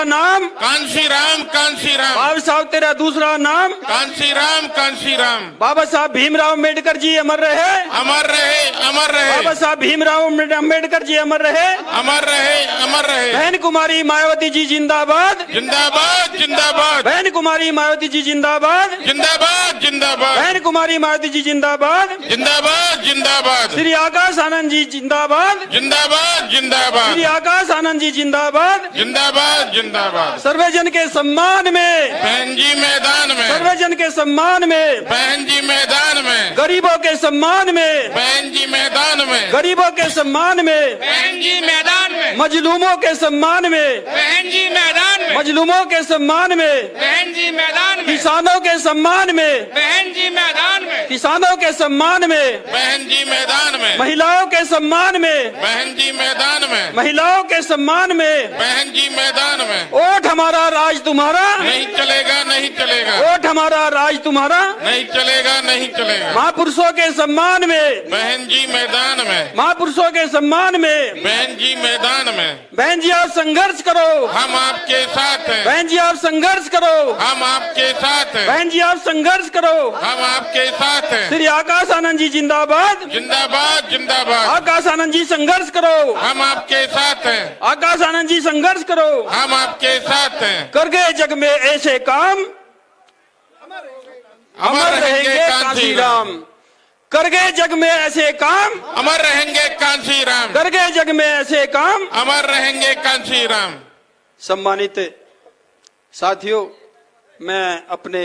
नाम कांशी राम, कांशी राम, बाबा साहब तेरा दूसरा नाम कांशी राम, कांशी राम। बाबा साहब भीमराव अम्बेडकर जी अमर रहे, अमर रहे, अमर रहे, बाबा साहब भीमराव अम्बेडकर जी अमर रहे, अमर रहे, अमर रहे। बहन कुमारी मायावती जी जिंदाबाद, जिंदाबाद, जिंदाबाद, बहन कुमारी मायावती जी जिंदाबाद, जिंदाबाद, जिंदाबाद, बहन कुमारी मायावती जी जिंदाबाद, जिंदाबाद, जिंदाबाद, श्री आकाश आनंद जी जिंदाबाद, जिंदाबाद, जिंदाबाद, श्री आकाश आनंद जी जिंदाबाद, जिंदाबाद, जिंदाबाद। सर्वजन के सम्मान में, बहन जी मैदान में, सर्वजन के सम्मान में, बहन जी मैदान में, गरीबों के सम्मान में, बहन जी मैदान में, गरीबों के सम्मान में, बहन जी मैदान में, मजलूमों के सम्मान में, बहन जी मैदान में, मजलूमों के सम्मान में, बहन जी मैदान में, किसानों के सम्मान में, बहन जी मैदान में, किसानों के सम्मान में, बहन जी मैदान में, महिलाओं के सम्मान में, बहन जी मैदान में, महिलाओं के सम्मान में, बहन जी मैदान में। वोट हमारा राज तुम्हारा, नहीं चलेगा, नहीं चलेगा, वोट हमारा राज तुम्हारा, नहीं चलेगा, नहीं चलेगा। महापुरुषों के सम्मान में, बहन जी मैदान में, महापुरुषों के सम्मान में, बहन जी मैदान में। बहन जी आप संघर्ष करो, हम आपके साथ हैं, बहन जी आप संघर्ष करो, हम आपके साथ हैं, बहन जी आप संघर्ष करो। हम आपके साथ हैं। श्री आकाश आनंद जी जिंदाबाद, जिंदाबाद, जिंदाबाद, आकाश आनंद जी संघर्ष करो, हम आपके साथ हैं, आकाश आनंद जी संघर्ष करो। हम आपके साथ हैं। कर गए जग में ऐसे काम, अमर रहेंगे कांशी राम। कर गए जग में ऐसे काम, अमर रहेंगे कांशी राम, कर गए जग में ऐसे काम। अमर रहेंगे कांशी राम। सम्मानित साथियों, मैं अपने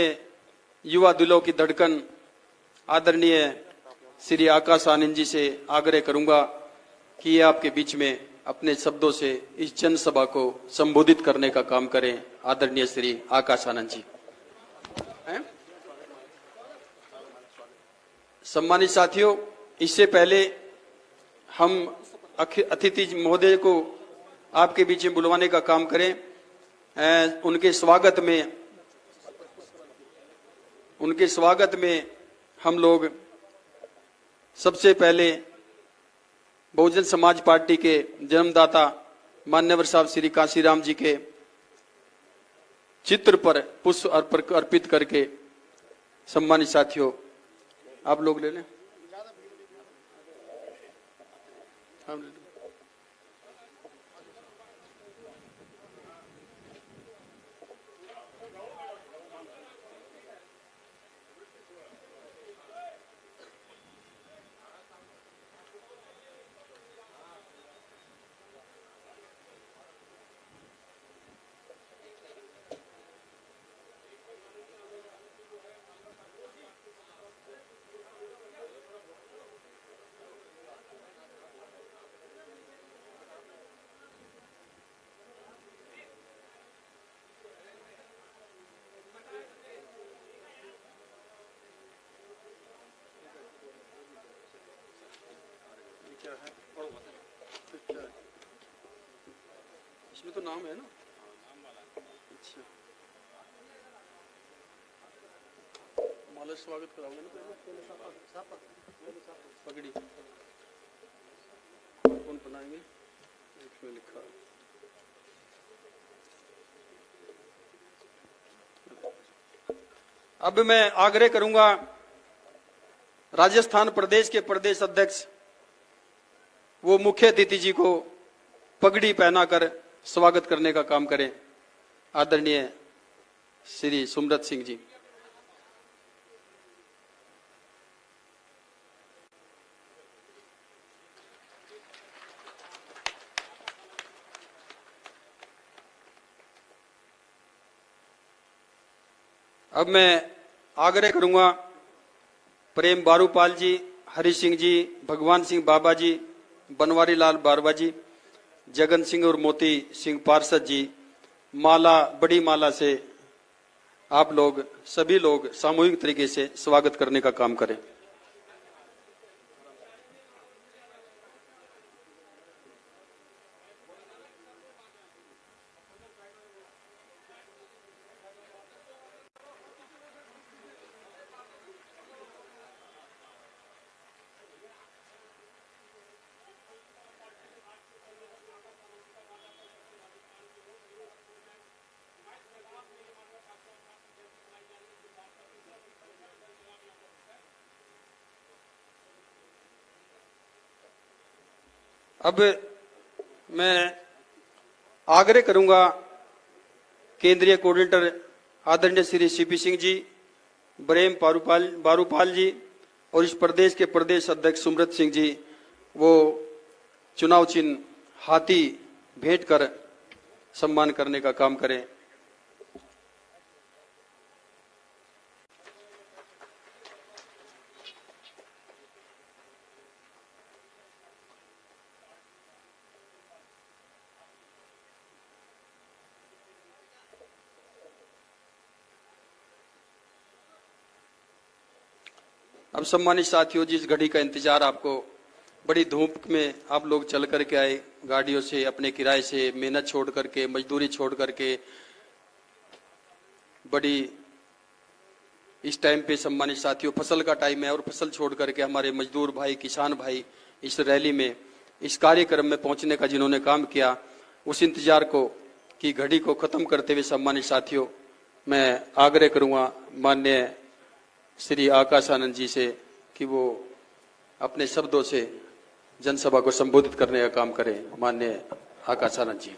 युवा दिलों की धड़कन आदरणीय श्री आकाश आनंद जी से आग्रह करूंगा कि ये आपके बीच में अपने शब्दों से इस जनसभा को संबोधित करने का काम करें। आदरणीय श्री आकाश आनंद जी। सम्मानित साथियों, इससे पहले हम अतिथि महोदय को आपके बीच में बुलवाने का काम करें। उनके स्वागत में हम लोग सबसे पहले बहुजन समाज पार्टी के जन्मदाता मान्यवर साहब श्री कांशीराम जी के चित्र पर पुष्प अर्पित करके, सम्मानित साथियों आप लोग ले लें। इसमें तो नाम है ना। अच्छा, माला स्वागत कराओगे ना पगड़ी कौन बनाएंगे? इसमें लिखा अब मैं आग्रह करूंगा राजस्थान प्रदेश के प्रदेश अध्यक्ष वो मुख्य अतिथि जी को पगड़ी पहनाकर स्वागत करने का काम करें। आदरणीय श्री सुमरत सिंह जी। अब मैं आग्रह करूंगा प्रेम बारूपाल जी, हरि सिंह जी, भगवान सिंह बाबा जी, बनवारी लाल बारवा जी, जगन सिंह और मोती सिंह पार्षद जी, माला बड़ी माला से आप लोग सभी लोग सामूहिक तरीके से स्वागत करने का काम करें। अब मैं आग्रह करूंगा केंद्रीय कोऑर्डिनेटर आदरणीय श्री सीपी सिंह जी, ब्रेम बारूपाल जी और इस प्रदेश के प्रदेश अध्यक्ष सुमृत सिंह जी वो चुनाव चिन्ह हाथी भेंट कर सम्मान करने का काम करें। अब सम्मानित साथियों, जिस घड़ी का इंतजार आपको बड़ी धूप में आप लोग चल करके आए, गाड़ियों से, अपने किराए से, मेहनत छोड़ करके, मजदूरी छोड़ करके, बड़ी इस टाइम पे सम्मानित साथियों फसल का टाइम है और फसल छोड़ करके हमारे मजदूर भाई, किसान भाई इस रैली में, इस कार्यक्रम में पहुंचने का जिन्होंने काम किया, उस इंतजार को की घड़ी को खत्म करते हुए सम्मानित साथियों मैं आग्रह करूंगा माननीय श्री आकाश आनंद जी से कि वो अपने शब्दों से जनसभा को संबोधित करने का काम करें। माननीय आकाश आनंद जी।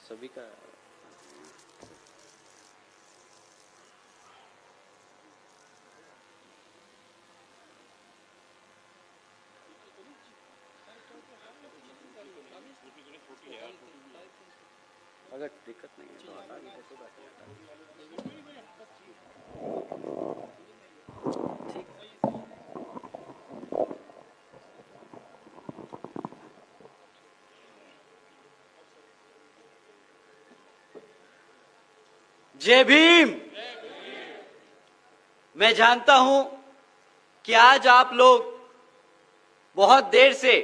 सभी का अगर दिक्कत नहीं है तो हटा दीजिए, कोई बात नहीं, जय भीम। मैं जानता हूं कि आज आप लोग बहुत देर से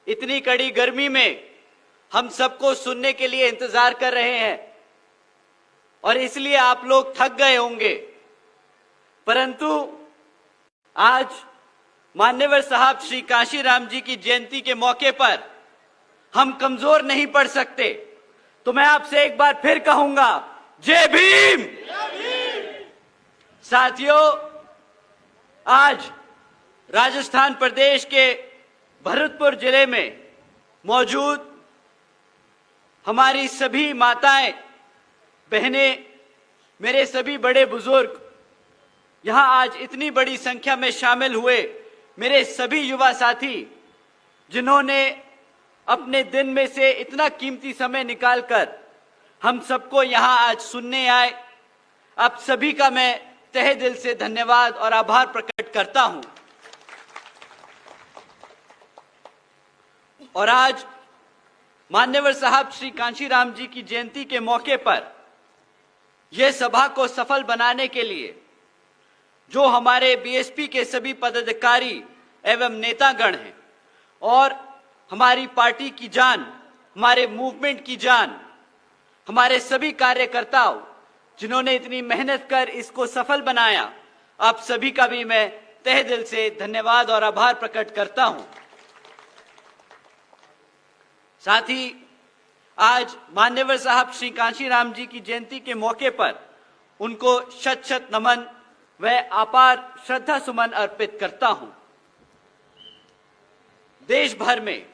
इतनी कड़ी गर्मी में हम सबको सुनने के लिए इंतजार कर रहे हैं और इसलिए आप लोग थक गए होंगे, परंतु आज मान्यवर साहब श्री कांशीराम जी की जयंती के मौके पर हम कमजोर नहीं पड़ सकते। तो मैं आपसे एक बार फिर कहूंगा, जय भीम। साथियों, आज राजस्थान प्रदेश के भरतपुर जिले में मौजूद हमारी सभी माताएं, बहनें, मेरे सभी बड़े बुजुर्ग यहां आज इतनी बड़ी संख्या में शामिल हुए, मेरे सभी युवा साथी जिन्होंने अपने दिन में से इतना कीमती समय निकालकर हम सबको यहां आज सुनने आए, आप सभी का मैं तहे दिल से धन्यवाद और आभार प्रकट करता हूं। और आज मान्यवर साहब श्री कांशीराम जी की जयंती के मौके पर यह सभा को सफल बनाने के लिए जो हमारे बीएसपी के सभी पदाधिकारी एवं नेतागण हैं और हमारी पार्टी की जान, हमारे मूवमेंट की जान, हमारे सभी कार्यकर्ताओं जिन्होंने इतनी मेहनत कर इसको सफल बनाया, आप सभी का भी मैं तहे दिल से धन्यवाद और आभार प्रकट करता हूं। साथ ही आज मान्यवर साहब श्री कांशीराम जी की जयंती के मौके पर उनको शत शत नमन व अपार श्रद्धा सुमन अर्पित करता हूं। देश भर में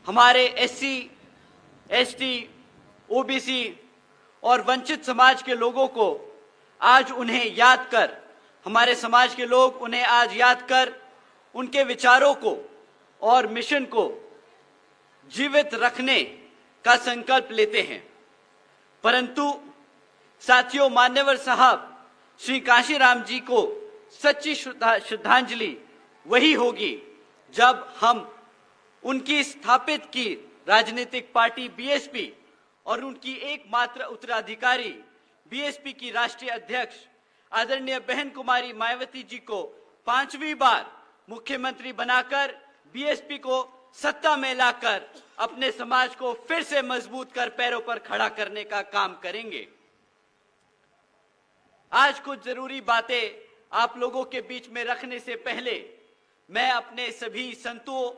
हमारे एससी, एसटी, ओबीसी और वंचित समाज के लोगों को आज उन्हें याद कर, हमारे समाज के लोग उन्हें आज याद कर उनके विचारों को और मिशन को जीवित रखने का संकल्प लेते हैं। परंतु साथियों, मान्यवर साहब श्री कांशीराम जी को सच्ची श्रद्धांजलि वही होगी जब हम उनकी स्थापित की राजनीतिक पार्टी बीएसपी और उनकी एकमात्र उत्तराधिकारी बीएसपी की राष्ट्रीय अध्यक्ष आदरणीय बहन कुमारी मायावती जी को 5वीं बार मुख्यमंत्री बनाकर बीएसपी को सत्ता में लाकर अपने समाज को फिर से मजबूत कर पैरों पर खड़ा करने का काम करेंगे। आज कुछ जरूरी बातें आप लोगों के बीच में रखने से पहले मैं अपने सभी संतों,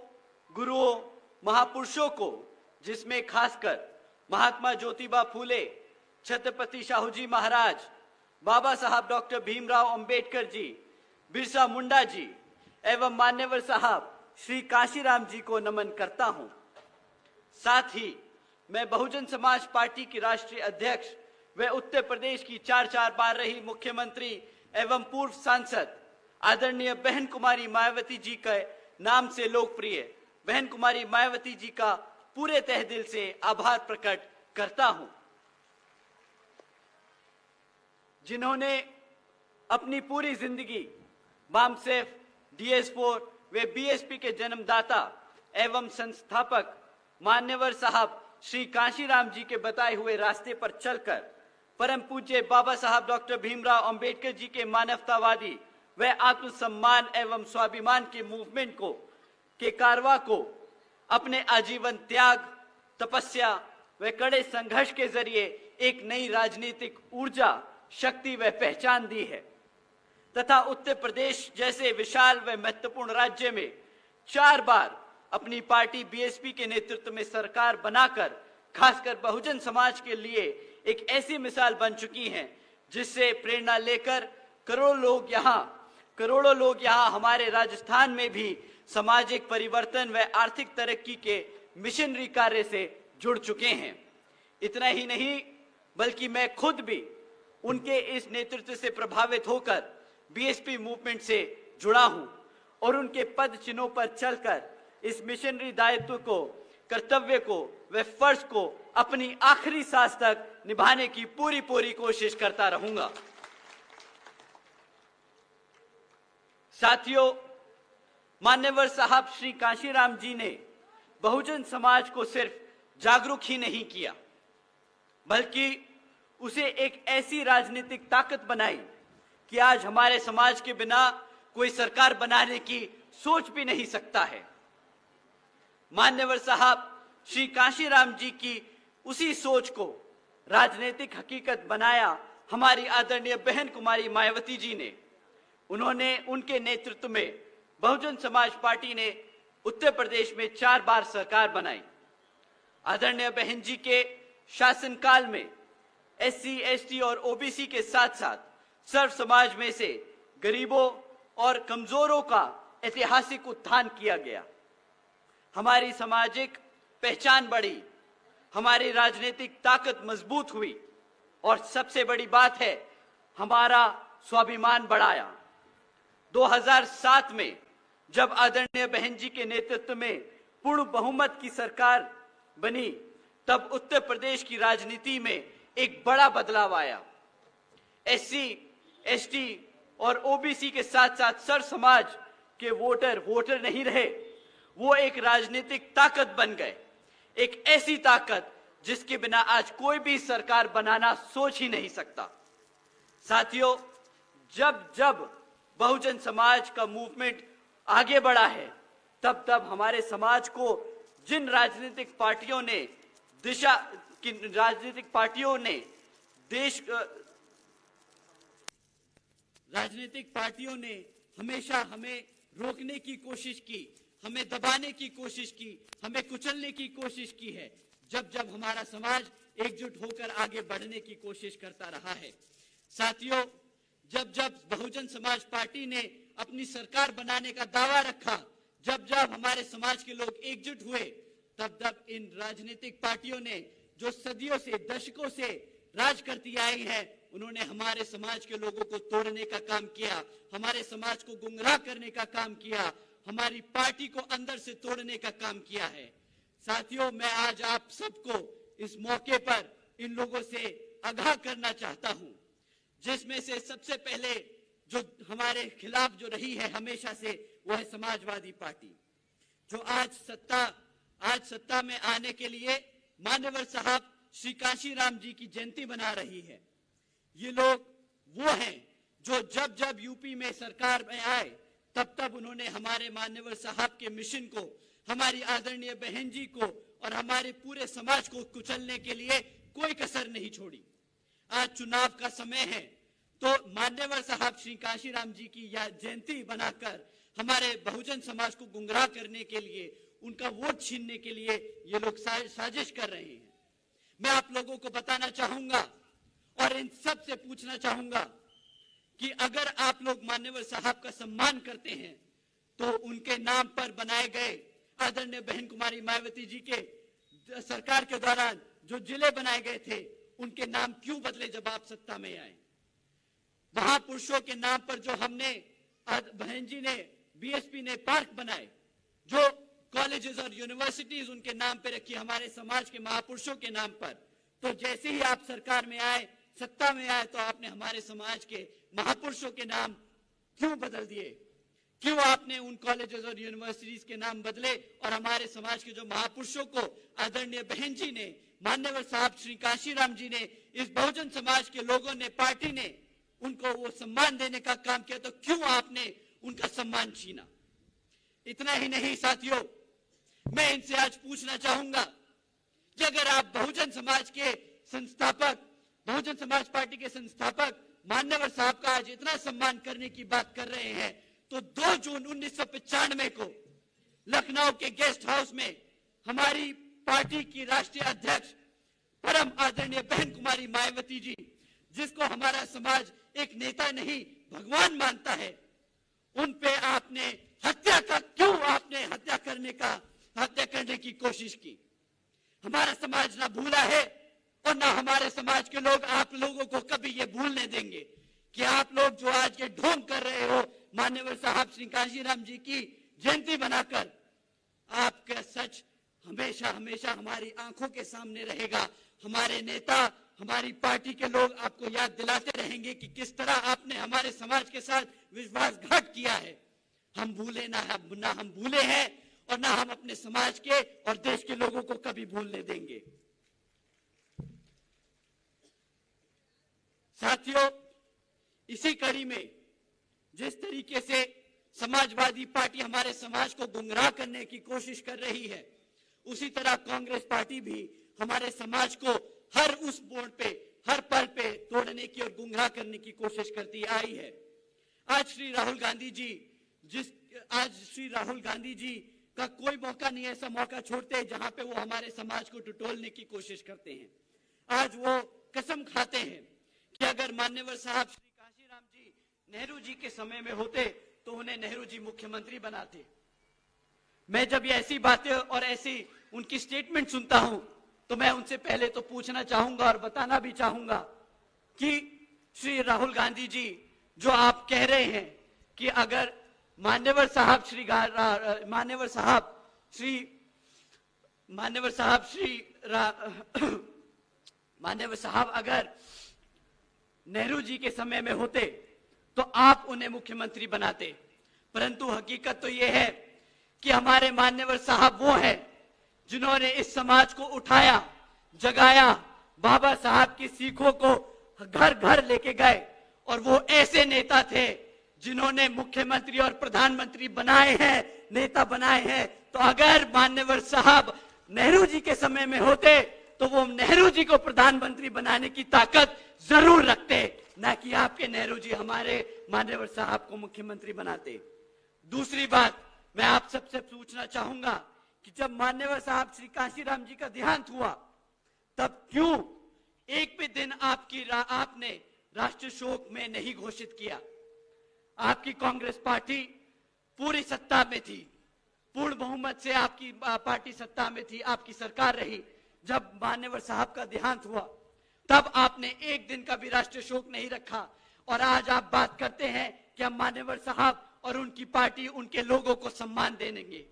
गुरुओं, महापुरुषों को, जिसमें खासकर महात्मा ज्योतिबा फूले, छत्रपति शाहूजी महाराज, बाबा साहब डॉक्टर भीमराव अंबेडकर जी, बिरसा मुंडा जी एवं मान्यवर साहब श्री कांशीराम जी को नमन करता हूं। साथ ही मैं बहुजन समाज पार्टी की राष्ट्रीय अध्यक्ष व उत्तर प्रदेश की 4 बार रही मुख्यमंत्री एवं पूर्व सांसद आदरणीय बहन कुमारी मायावती जी के नाम से लोकप्रिय बहन कुमारी मायावती जी का पूरे तहे दिल से आभार प्रकट करता हूं, जिन्होंने अपनी पूरी जिंदगी बामसेफ, DS4 वे बीएसपी के जन्मदाता एवं संस्थापक मान्यवर साहब श्री कांशीराम जी के बताए हुए रास्ते पर चलकर परम पूज्य बाबा साहब डॉक्टर भीमराव अंबेडकर जी के मानवतावादी व आत्मसम्मान एवं स्वाभिमान के मूवमेंट के कारवा को अपने आजीवन त्याग, तपस्या व कड़े संघर्ष के जरिए एक नई राजनीतिक ऊर्जा, शक्ति व पहचान दी है तथा उत्तर प्रदेश जैसे विशाल व महत्वपूर्ण राज्य में 4 बार अपनी पार्टी बीएसपी के नेतृत्व में सरकार बनाकर खासकर बहुजन समाज के लिए एक ऐसी मिसाल बन चुकी हैं जिससे प्रेरणा लेकर करोड़ों लोग यहाँ हमारे राजस्थान में भी सामाजिक परिवर्तन व आर्थिक तरक्की के मिशनरी कार्य से जुड़ चुके हैं। इतना ही नहीं बल्कि मैं खुद भी उनके इस नेतृत्व से प्रभावित होकर बीएसपी मूवमेंट से जुड़ा हूं और उनके पद चिन्हों पर चलकर इस मिशनरी दायित्व को, कर्तव्य को व फर्ज को अपनी आखिरी सांस तक निभाने की पूरी कोशिश करता रहूंगा। साथियों, मान्यवर साहब श्री कांशीराम जी ने बहुजन समाज को सिर्फ जागरूक ही नहीं किया बल्कि उसे एक ऐसी राजनीतिक ताकत बनाई कि आज हमारे समाज के बिना कोई सरकार बनाने की सोच भी नहीं सकता है। मान्यवर साहब श्री कांशीराम जी की उसी सोच को राजनीतिक हकीकत बनाया हमारी आदरणीय बहन कुमारी मायावती जी ने। उन्होंने उनके नेतृत्व में बहुजन समाज पार्टी ने उत्तर प्रदेश में 4 बार सरकार बनाई। आदरणीय बहन जी के शासनकाल में SC, ST और OBC के साथ साथ सर्व समाज में से गरीबों और कमजोरों का ऐतिहासिक उत्थान किया गया। हमारी सामाजिक पहचान बढ़ी, हमारी राजनीतिक ताकत मजबूत हुई और सबसे बड़ी बात है हमारा स्वाभिमान बढ़ाया। 2007 में जब आदरणीय बहन जी के नेतृत्व में पूर्ण बहुमत की सरकार बनी तब उत्तर प्रदेश की राजनीति में एक बड़ा बदलाव आया। SC, ST और OBC के साथ साथ सर्व समाज के वोटर नहीं रहे, वो एक राजनीतिक ताकत बन गए, एक ऐसी ताकत जिसके बिना आज कोई भी सरकार बनाना सोच ही नहीं सकता। साथियों, जब बहुजन समाज का मूवमेंट आगे बढ़ा है तब हमारे समाज को जिन राजनीतिक पार्टियों ने हमेशा हमें रोकने की कोशिश की, हमें दबाने की कोशिश की, हमें कुचलने की कोशिश की है। जब हमारा समाज एकजुट होकर आगे बढ़ने की कोशिश करता रहा है। साथियों, जब बहुजन समाज पार्टी ने अपनी सरकार बनाने का दावा रखा, जब हमारे समाज के लोग एकजुट हुए, तब इन राजनीतिक पार्टियों ने जो सदियों से, दशकों से राज करती आई हैं, उन्होंने हमारे समाज के लोगों को तोड़ने का काम किया, हमारे समाज को गुमराह करने का काम किया, हमारी पार्टी को अंदर से तोड़ने का काम किया है। साथियों, मैं आज आप सबको इस मौके पर इन लोगों से आगाह करना चाहता हूं, जिसमें से सबसे पहले जो हमारे खिलाफ जो रही है हमेशा से, वो है समाजवादी पार्टी, जो आज सत्ता में आने के लिए मान्यवर साहब श्री कांशीराम जी की जयंती मना रही है। ये लोग वो हैं जो जब यूपी में सरकार में आए तब उन्होंने हमारे मान्यवर साहब के मिशन को, हमारी आदरणीय बहन जी को और हमारे पूरे समाज को कुचलने के लिए कोई कसर नहीं छोड़ी। आज चुनाव का समय है तो मान्यवर साहब श्री कांशीराम जी की यह जयंती बनाकर हमारे बहुजन समाज को गुमराह करने के लिए, उनका वोट छीनने के लिए ये लोग साजिश कर रहे हैं। मैं आप लोगों को बताना चाहूंगा और इन सब से पूछना चाहूंगा कि अगर आप लोग मान्यवर साहब का सम्मान करते हैं तो उनके नाम पर बनाए गए आदरणीय बहन कुमारी मायावती जी के सरकार के दौरान जो जिले बनाए गए थे उनके नाम क्यों बदले जब आप सत्ता में आए? महापुरुषों के नाम पर जो हमने बहन जी ने बीएसपी ने पार्क बनाए, जो कॉलेजेस और यूनिवर्सिटीज उनके नाम पे रखी हमारे समाज के महापुरुषों के नाम पर, तो जैसे ही आप सरकार में आए, सत्ता में आए, तो आपने हमारे समाज के महापुरुषों के नाम क्यों बदल दिए? क्यों आपने उन कॉलेजेस और यूनिवर्सिटीज के नाम बदले और हमारे समाज के जो महापुरुषों को आदरणीय बहन जी ने, मान्यवर साहब श्री कांशीराम जी ने, इस बहुजन समाज के लोगों ने, पार्टी ने उनको वो सम्मान देने का काम किया, तो क्यों आपने उनका सम्मान छीना? इतना ही नहीं साथियों, मैं इनसे आज पूछना चाहूंगा कि अगर आप बहुजन समाज के संस्थापक, बहुजन समाज पार्टी के संस्थापक मान्यवर साहब का आज इतना सम्मान करने की बात कर रहे हैं, तो 2 जून 1995 को लखनऊ के गेस्ट हाउस में हमारी पार्टी की राष्ट्रीय अध्यक्ष परम आदरणीय बहन कुमारी मायावती जी, जिसको हमारा समाज एक नेता नहीं भगवान मानता है, उन पे आपने हत्या करने की कोशिश की? हमारा समाज ना भूला है और ना हमारे समाज के लोग आप लोगों को कभी ये भूलने देंगे कि आप लोग जो आज ये ढोंग कर रहे हो मान्यवर साहब श्री कांशीराम जी की जयंती बनाकर, आपका सच हमेशा हमेशा हमारी आंखों के सामने रहेगा। हमारे नेता, हमारी पार्टी के लोग आपको याद दिलाते रहेंगे कि किस तरह आपने हमारे समाज के साथ विश्वासघात किया है। हम भूले ना हम भूले हैं और ना हम अपने समाज के और देश के लोगों को कभी भूलने देंगे। साथियों, इसी कड़ी में जिस तरीके से समाजवादी पार्टी हमारे समाज को गुमराह करने की कोशिश कर रही है, उसी तरह कांग्रेस पार्टी भी हमारे समाज को हर उस मोड़ पे, हर पल पे तोड़ने की और गुमराह करने की कोशिश करती आई है। आज श्री राहुल गांधी जी का कोई मौका नहीं, ऐसा मौका छोड़ते जहां पे वो हमारे समाज को टटोलने की कोशिश करते हैं। आज वो कसम खाते हैं कि अगर मान्यवर साहब श्री कांशीराम जी नेहरू जी के समय में होते तो उन्हें नेहरू जी मुख्यमंत्री बनाते। मैं जब ये ऐसी बातें और ऐसी उनकी स्टेटमेंट सुनता हूं तो मैं उनसे पहले तो पूछना चाहूंगा और बताना भी चाहूंगा कि श्री राहुल गांधी जी, जो आप कह रहे हैं कि अगर मान्यवर साहब अगर नेहरू जी के समय में होते तो आप उन्हें मुख्यमंत्री बनाते, परंतु हकीकत तो यह है कि हमारे मान्यवर साहब वो हैं जिन्होंने इस समाज को उठाया, जगाया, बाबा साहब की सीखों को घर घर लेके गए, और वो ऐसे नेता थे जिन्होंने मुख्यमंत्री और प्रधानमंत्री बनाए हैं, नेता बनाए हैं। तो अगर मान्यवर साहब नेहरू जी के समय में होते तो वो नेहरू जी को प्रधानमंत्री बनाने की ताकत जरूर रखते, ना कि आपके नेहरू जी हमारे मान्यवर साहब को मुख्यमंत्री बनाते। दूसरी बात मैं आप सबसे पूछना चाहूंगा कि जब मान्यवर साहब श्री कांशीराम जी का देहांत हुआ तब क्यों एक भी दिन आपने राष्ट्रीय शोक में नहीं घोषित किया? आपकी कांग्रेस पार्टी पूरी सत्ता में थी, पूर्ण बहुमत से आपकी पार्टी सत्ता में थी, आपकी सरकार रही। जब मान्यवर साहब का देहांत हुआ तब आपने एक दिन का भी राष्ट्रीय शोक नहीं रखा, और आज आप बात करते हैं कि हम मान्यवर साहब और उनकी पार्टी, उनके लोगों को सम्मान देंगे।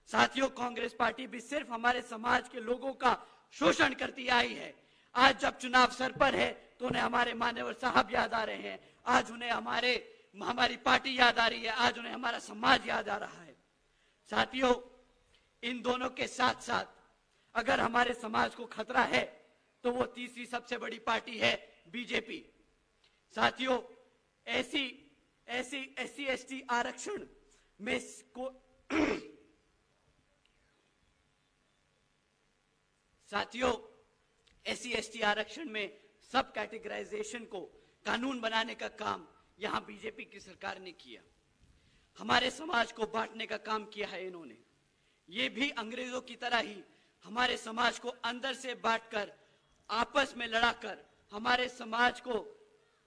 साथियों, कांग्रेस पार्टी भी सिर्फ हमारे समाज के लोगों का शोषण करती आई है। आज जब चुनाव सर पर है तो उन्हें हमारे मान्यवर साहब याद आ रहे हैं, आज उन्हें हमारी पार्टी याद आ रही है, आज उन्हें हमारा समाज याद आ रहा है। साथियों, इन दोनों के साथ साथ अगर हमारे समाज को खतरा है तो वो तीसरी सबसे बड़ी पार्टी है बीजेपी। साथियों, ऐसी एससी एसटी आरक्षण में साथियों, एससी एसटी आरक्षण में सब कैटेगराइजेशन को कानून बनाने का काम यहां बीजेपी की सरकार ने किया। हमारे समाज को बांटने का काम किया है इन्होंने। ये भी अंग्रेजों की तरह ही हमारे समाज को अंदर से बांटकर आपस में लड़ाकर हमारे समाज को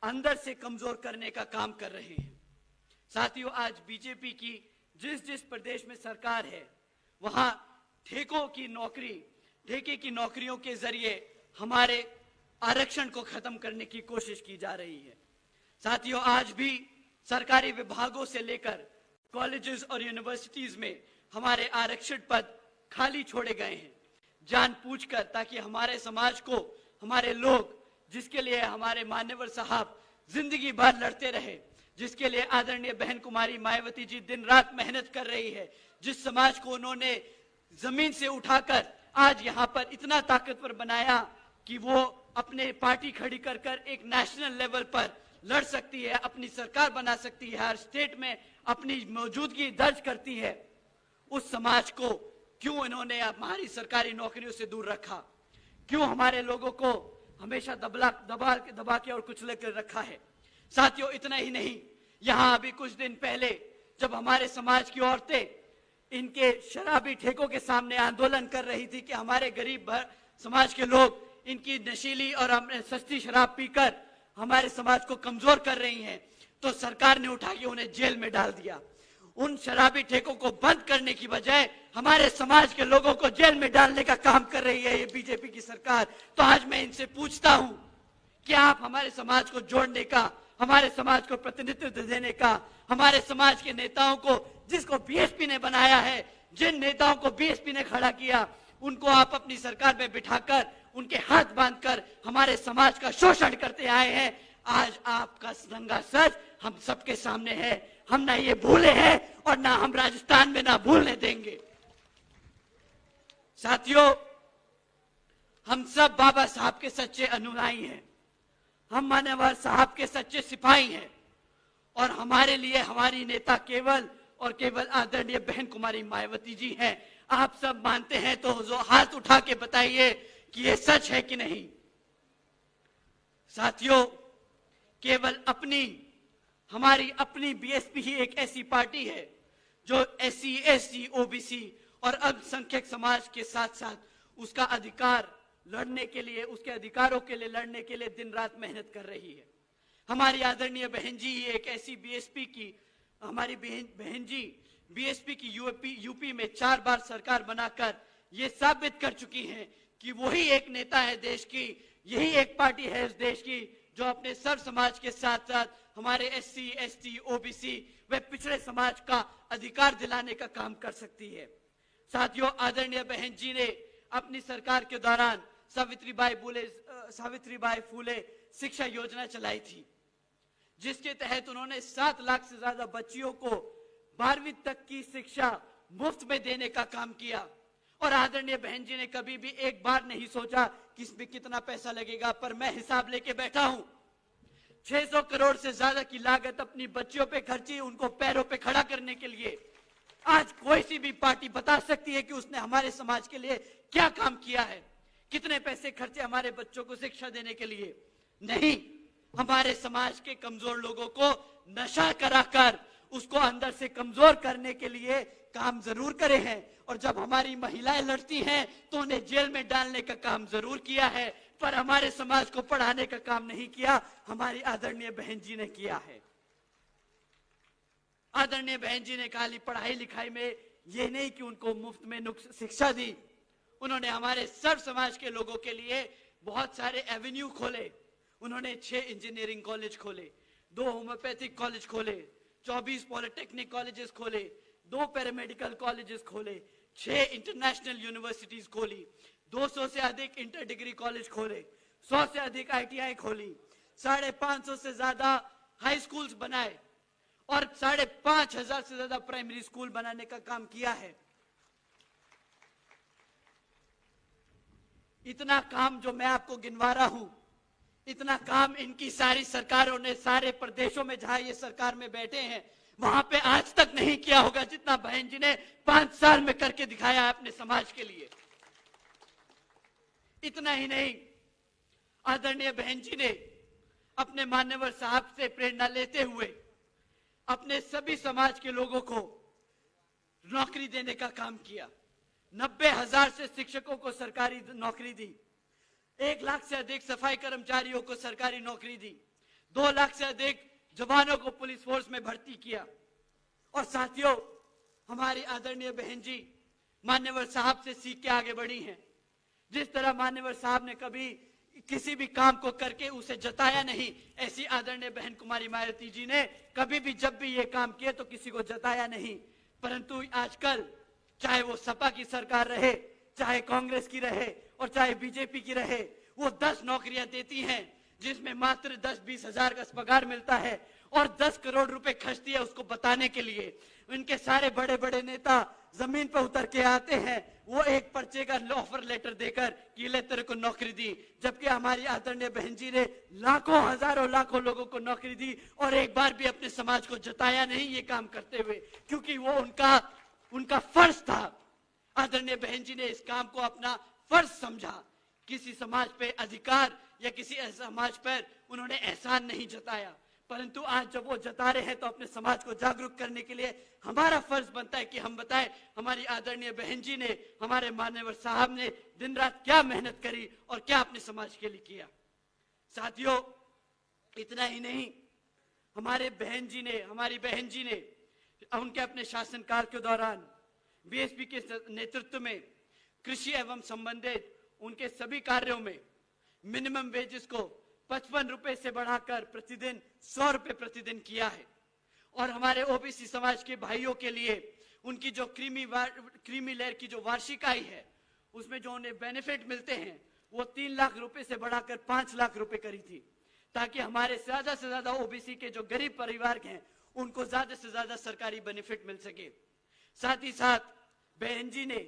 अंदर से कमजोर करने का काम कर रहे हैं। साथियों, आज बीजेपी की जिस जिस प्रदेश में सरकार है वहां ठेके की नौकरियों के जरिए हमारे आरक्षण को खत्म करने की कोशिश की जा रही है। साथियों, आज भी सरकारी विभागों से लेकर कॉलेजेस और यूनिवर्सिटीज में हमारे आरक्षण पद खाली छोड़े गए हैं जानबूझकर, ताकि हमारे समाज को, हमारे लोग, जिसके लिए हमारे मान्यवर साहब जिंदगी भर लड़ते रहे, जिसके लिए आदरणीय बहन कुमारी मायावती जी दिन रात मेहनत कर रही है, जिस समाज को उन्होंने जमीन से उठाकर आज यहाँ पर इतना ताकतवर बनाया कि वो अपने पार्टी खड़ी कर कर एक नेशनल लेवल पर लड़ सकती है, अपनी सरकार बना सकती है, हर स्टेट में अपनी मौजूदगी दर्ज करती है। उस समाज को क्यों इन्होंने हमारी सरकारी नौकरियों से दूर रखा? क्यों हमारे लोगों को हमेशा दबा के और कुचल कर रखा है? साथियों, इतना ही नहीं, यहाँ अभी कुछ दिन पहले जब हमारे समाज की औरतें इनके शराबी ठेकों के सामने आंदोलन कर रही थी कि हमारे गरीब समाज के लोग इनकी नशीली और सस्ती शराब पीकर हमारे समाज को कमजोर कर रही हैं, तो सरकार ने उठा के उन्हें जेल में डाल दिया। उन शराबी ठेकों को बंद करने की बजाय हमारे समाज के लोगों को जेल में डालने का काम कर रही है ये बीजेपी की सरकार। तो आज मैं इनसे पूछता हूं कि आप हमारे समाज को जोड़ने का, हमारे समाज को प्रतिनिधित्व देने का, हमारे समाज के नेताओं को, जिसको बीएसपी ने बनाया है, जिन नेताओं को बीएसपी ने खड़ा किया, उनको आप अपनी सरकार में बिठाकर उनके हाथ बांधकर हमारे समाज का शोषण करते आए हैं। आज आपका रंगा सच हम सबके सामने है। हम ना ये भूले हैं और ना हम राजस्थान में ना भूलने देंगे। साथियों, हम सब बाबा साहब के सच्चे अनुयायी हैं, हम मान्यवर साहब के सच्चे सिपाही हैं, और हमारे लिए हमारी नेता केवल और केवल आदरणीय बहन कुमारी मायावती जी हैं। आप सब मानते हैं तो जो हाथ उठा के बताइए कि ये सच है कि नहीं। साथियों, केवल हमारी अपनी बीएसपी ही एक ऐसी पार्टी है जो एससी, एसटी, ओबीसी और अल्पसंख्यक समाज के साथ साथ उसका अधिकार लड़ने के लिए, उसके अधिकारों के लिए लड़ने के लिए दिन रात मेहनत कर रही है। हमारी आदरणीय बहन जी एक ऐसी बीएसपी की, हमारी बहन जी बीएसपी की यूपी में 4 बार सरकार बनाकर ये साबित कर चुकी हैं कि वही एक नेता है देश की, यही एक पार्टी है इस देश की जो अपने सर्व समाज के साथ साथ हमारे एससी, एसटी, ओबीसी व पिछड़े समाज का अधिकार दिलाने का काम कर सकती है। साथियों, आदरणीय बहन जी ने अपनी सरकार के दौरान सावित्रीबाई फूले शिक्षा योजना चलाई थी, जिसके तहत उन्होंने 7 लाख से ज्यादा बच्चियों को 12वीं तक की शिक्षा मुफ्त में देने का काम किया। और आदरणीय बहन जी ने कभी भी एक बार नहीं सोचा कि इसमें कितना पैसा लगेगा, पर मैं हिसाब लेके बैठा हूं। 600 करोड़ से ज्यादा की लागत अपनी बच्चियों पे खर्ची, उनको पैरों पे खड़ा करने के लिए। आज कोई सी भी पार्टी बता सकती है कि उसने हमारे समाज के लिए क्या काम किया है, कितने पैसे खर्चे हमारे बच्चों को शिक्षा देने के लिए? नहीं, हमारे समाज के कमजोर लोगों को नशा कराकर उसको अंदर से कमजोर करने के लिए काम जरूर करे हैं, और जब हमारी महिलाएं लड़ती हैं तो उन्हें जेल में डालने का काम जरूर किया है, पर हमारे समाज को पढ़ाने का काम नहीं किया, हमारी आदरणीय बहन जी ने किया है। आदरणीय बहन जी ने खाली पढ़ाई लिखाई में ये नहीं कि उनको मुफ्त में शिक्षा दी, उन्होंने हमारे सर्व समाज के लोगों के लिए बहुत सारे एवेन्यू खोले। उन्होंने 6 इंजीनियरिंग कॉलेज खोले, 2 होम्योपैथिक कॉलेज खोले, 24 पॉलिटेक्निक कॉलेजेस खोले, 2 पैरामेडिकल कॉलेजेस खोले, 6 इंटरनेशनल यूनिवर्सिटीज खोली, 200 से अधिक इंटर डिग्री कॉलेज खोले, 100 से अधिक आईटीआई खोली, 550 से ज्यादा हाई स्कूल्स बनाए और 5,500 से ज्यादा प्राइमरी स्कूल बनाने का काम किया है। इतना काम जो मैं आपको गिनवा रहा हूं, इतना काम इनकी सारी सरकारों ने सारे प्रदेशों में जहां ये सरकार में बैठे हैं वहां पे आज तक नहीं किया होगा, जितना बहन जी ने 5 साल में करके दिखाया है अपने समाज के लिए। इतना ही नहीं, आदरणीय बहन जी ने अपने मान्यवर साहब से प्रेरणा लेते हुए अपने सभी समाज के लोगों को नौकरी देने का काम किया। 90,000 से शिक्षकों को सरकारी नौकरी दी, 1 लाख से अधिक सफाई कर्मचारियों को सरकारी नौकरी दी, 2 लाख से अधिक जवानों को पुलिस फोर्स में भर्ती किया। और साथियों, हमारी आदरणीय बहन जी मान्यवर साहब से सीख के आगे बढ़ी हैं। जिस तरह मान्यवर साहब ने कभी किसी भी काम को करके उसे जताया नहीं, ऐसी आदरणीय बहन कुमारी मायावती जी ने कभी भी जब भी ये काम किए तो किसी को जताया नहीं। परंतु आजकल चाहे वो सपा की सरकार रहे, चाहे कांग्रेस की रहे और चाहे बीजेपी की रहे, वो 10 नौकरियां देती हैं जिसमें मात्र 10-20 हजार का पगार मिलता है और 10 करोड़ रुपए खर्चती है उसको बताने के लिए। इनके सारे बड़े बड़े नेता जमीन पर उतर के आते हैं, वो एक पर्चे का ऑफर लेटर देकर कि ले तेरे को नौकरी दी, जबकि हमारी आदरणीय बहन जी ने लाखों हजारों लाखों लोगों को नौकरी दी और एक बार भी अपने समाज को जताया नहीं ये काम करते हुए, क्योंकि वो उनका फर्ज था। आदरणीय बहन जी ने इस काम को अपना फर्ज समझा। किसी समाज पे अधिकार या किसी समाज पर उन्होंने एहसान नहीं जताया, परंतु आज जब वो जता रहे हैं तो अपने समाज को जागरूक करने के लिए हमारा फर्ज बनता है कि हम बताएं हमारी आदरणीय बहन जी ने, हमारे मान्यवर साहब ने दिन रात क्या मेहनत करी और क्या अपने समाज के लिए किया। साथियों, इतना ही नहीं, हमारी बहन जी ने उनके अपने शासनकाल के दौरान बीएसपी के नेतृत्व में कृषि एवं संबंधित उनके सभी कार्यों में मिनिमम वेजेस को 55 रुपए से बढ़ाकर प्रतिदिन 100 रुपए प्रतिदिन किया है। और हमारे ओबीसी समाज के भाइयों के लिए उनकी जो क्रीमी लेयर की जो वार्षिक आय है उसमें जो उन्हें बेनिफिट मिलते हैं वो 3 लाख रुपए से बढ़ाकर 5 लाख रुपए करी थी, ताकि हमारे ज्यादा से ज्यादा ओबीसी के जो गरीब परिवार हैं उनको ज्यादा से ज्यादा सरकारी बेनिफिट मिल सके। साथ ही साथ बहन जी ने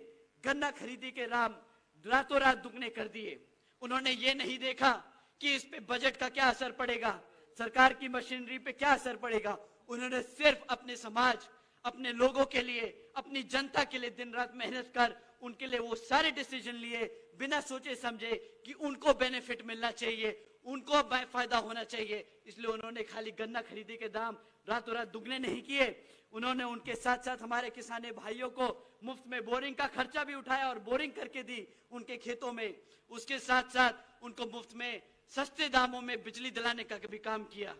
गन्ना खरीदी के रातों रात दुगने कर दिए। उन्होंने ये नहीं देखा कि इस पे बजट का क्या असर पड़ेगा, सरकार की मशीनरी पे क्या असर पड़ेगा। उन्होंने सिर्फ अपने समाज, अपने लोगों के लिए, अपनी जनता के लिए दिन रात मेहनत कर उनके लिए वो सारे डिसीजन लिए बिना सोचे समझे कि उनको बेनिफिट मिलना चाहिए, उनको फायदा होना चाहिए। इसलिए उन्होंने खाली गन्ना खरीदी के दाम रातों रात दुगने नहीं किए, उन्होंने उनके साथ साथ हमारे किसानी भाइयों को मुफ्त में बोरिंग का खर्चा भी उठाया और बोरिंग करके दी उनके खेतों में। उसके साथ साथ उनको मुफ्त में सस्ते दामों में बिजली दिलाने का भी काम किया।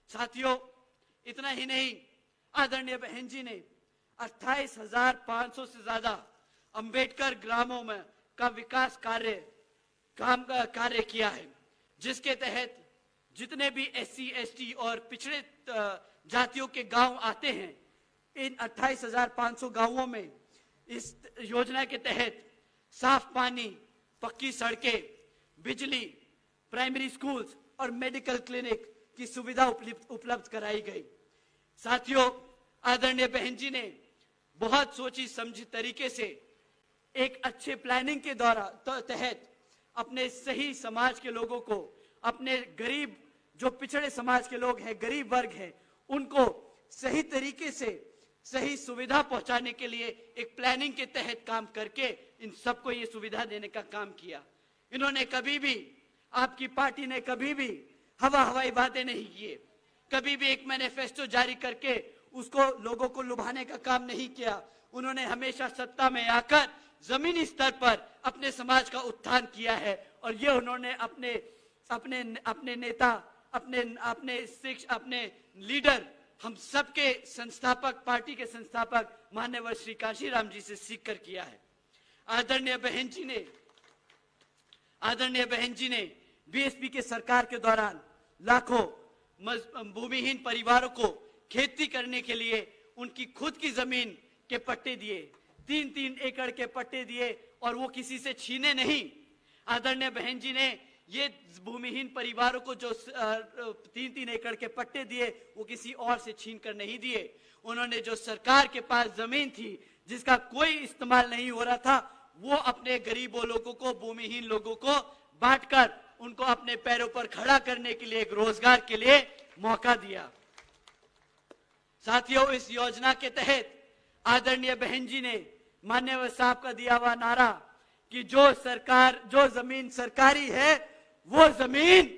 साथियों, इतना ही नहीं, आदरणीय बहन जी ने 28,500 से ज्यादा अंबेडकर ग्रामों में का विकास कार्य किया है, जिसके तहत जितने भी एससी, एसटी और पिछड़े जातियों के गांव आते हैं, इन 28,500 गांवों में इस योजना के तहत साफ पानी, पक्की सड़कें, बिजली, प्राइमरी स्कूल्स और मेडिकल क्लिनिक की सुविधा उपलब्ध कराई गई। साथियों, आदरणीय बहन जी ने बहुत सोची समझी तरीके से एक अच्छे प्लानिंग के तहत अपने सही समाज के लोगों को, अपने गरीब जो पिछड़े समाज के लोग हैं, गरीब वर्ग हैं, उनको सही तरीके से सही सुविधा पहुंचाने के लिए एक प्लानिंग के तहत काम करके इन सबको ये सुविधा देने का काम किया। इन्होंने कभी भी, आपकी पार्टी ने कभी भी हवाई बातें नहीं किए, कभी भी एक मैनिफेस्टो जारी करके उसको लोगों को लुभाने का काम नहीं किया। उन्होंने हमेशा सत्ता में आकर जमीनी स्तर पर अपने समाज का उत्थान किया है और ये उन्होंने अपने नेता, अपने लीडर, हम सबके संस्थापक, पार्टी के संस्थापक मान्यवर श्री कांशीराम जी से सीखकर किया है। आदरणीय बहन जी ने बीएसपी के सरकार के दौरान लाखों भूमिहीन परिवारों को खेती करने के लिए उनकी खुद की जमीन के पट्टे दिए, 3-3 एकड़ के पट्टे दिए और वो किसी से छीने नहीं। आदरणीय बहन जी ने ये भूमिहीन परिवारों को जो 3-3 एकड़ के पट्टे दिए वो किसी और से छीन कर नहीं दिए। उन्होंने जो सरकार के पास जमीन थी जिसका कोई इस्तेमाल नहीं हो रहा था, वो अपने गरीबों लोगों को, भूमिहीन लोगों को बांटकर उनको अपने पैरों पर खड़ा करने के लिए, एक रोजगार के लिए मौका दिया। साथियों, इस योजना के तहत आदरणीय बहन जी ने मान्यवर साहब का दिया हुआ नारा कि जो जमीन सरकारी है वो जमीन,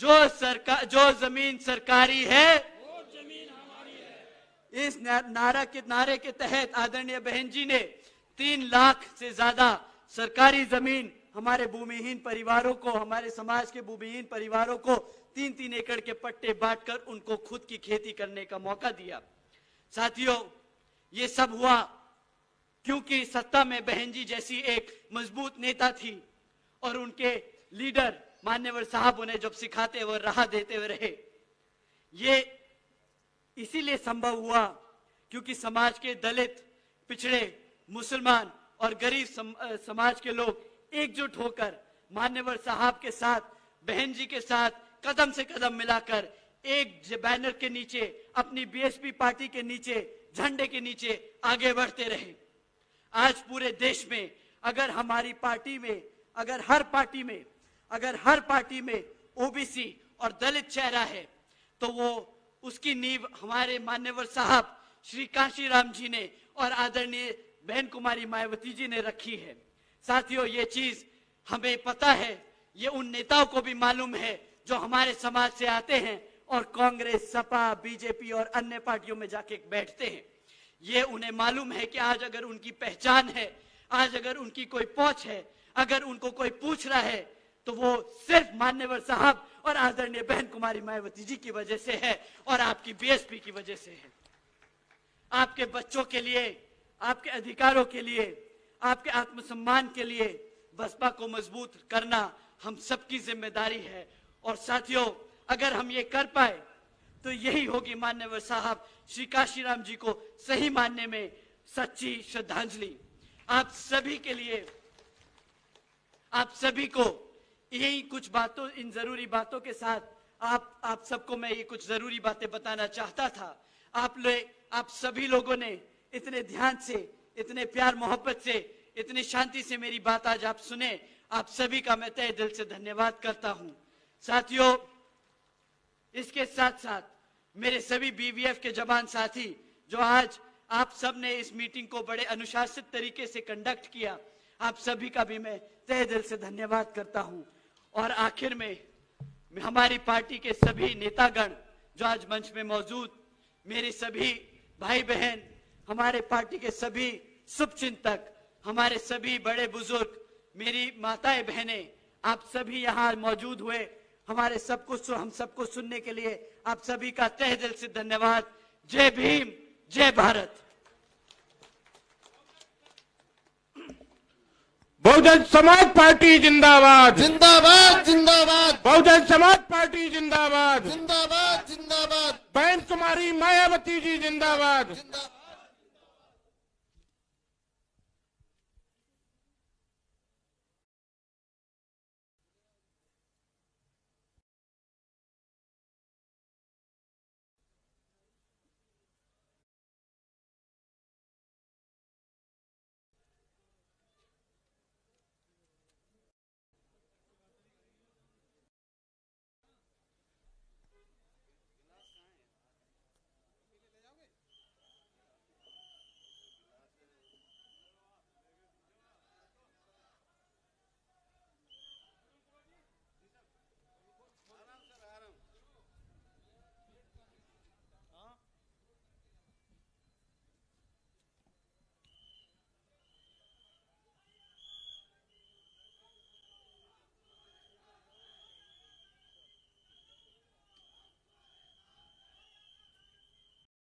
जो जमीन सरकारी है वो जमीन हमारी है। इस नारे के तहत आदरणीय बहन जी ने 3 लाख से ज्यादा सरकारी जमीन हमारे भूमिहीन परिवारों को, हमारे समाज के भूमिहीन परिवारों को 3-3 एकड़ के पट्टे बांटकर उनको खुद की खेती करने का मौका दिया। साथियों, ये सब हुआ क्योंकि सत्ता में बहन जी जैसी एक मजबूत नेता थी और उनके लीडर मान्यवर साहब उन्हें जब सिखाते हुए राह देते हुए रहे। ये इसीलिए संभव हुआ क्योंकि समाज के दलित, पिछड़े, मुसलमान और गरीब समाज के लोग एकजुट होकर मान्यवर साहब के साथ, बहन जी के साथ कदम से कदम मिलाकर एक बैनर के नीचे, अपनी बीएसपी पार्टी के नीचे, झंडे के नीचे आगे बढ़ते रहे। आज पूरे देश में अगर हमारी पार्टी में, अगर हर पार्टी में ओबीसी और दलित चेहरा है तो वो उसकी नींव हमारे मान्यवर साहब श्री कांशीराम जी ने और आदरणीय बहन कुमारी मायावती जी ने रखी है। साथियों, ये चीज हमें पता है, ये उन नेताओं को भी मालूम है जो हमारे समाज से आते हैं और कांग्रेस, सपा, बीजेपी और अन्य पार्टियों में जाके बैठते हैं। ये उन्हें मालूम है कि आज अगर उनकी पहचान है, आज अगर उनकी कोई पहुंच है, अगर उनको कोई पूछ रहा है तो वो सिर्फ मान्यवर साहब और आदरणीय बहन कुमारी मायावती जी की वजह से है और आपकी बीएसपी की वजह से है। आपके बच्चों के लिए, आपके अधिकारों के लिए, आपके आत्मसम्मान के लिए बसपा को मजबूत करना हम सबकी जिम्मेदारी है। और साथियों, अगर हम ये कर पाए तो यही होगी मान्यवर साहब श्री कांशीराम जी को सही मानने में सच्ची श्रद्धांजलि। आप सभी के लिए, आप सभी को यही कुछ बातों, इन जरूरी बातों के साथ आप सबको मैं ये कुछ जरूरी बातें बताना चाहता था। आप सभी लोगों ने इतने ध्यान से, इतने प्यार मोहब्बत से, इतनी शांति से मेरी बात आज आप सुने, आप सभी का मैं तहे दिल से धन्यवाद करता हूं। साथियों, इसके साथ साथ मेरे सभी बीवीएफ के जवान साथी जो आज आप सब ने इस मीटिंग को बड़े अनुशासित तरीके से कंडक्ट किया, आप सभी का भी मैं तहे दिल से धन्यवाद करता हूं। और आखिर में हमारी पार्टी के सभी नेतागण जो आज मंच में मौजूद, मेरे सभी भाई बहन, हमारे पार्टी के सभी शुभचिंतक, हमारे सभी बड़े बुजुर्ग, मेरी माताएं बहनें, आप सभी यहाँ मौजूद हुए, हम सबको सुनने के लिए आप सभी का तहे दिल से धन्यवाद। जय भीम, जय भारत। बहुजन समाज पार्टी जिंदाबाद, जिंदाबाद जिंदाबाद बहुजन समाज पार्टी जिंदाबाद, जिंदाबाद जिंदाबाद बहन कुमारी मायावती जी जिंदाबाद। जिंदाबाद।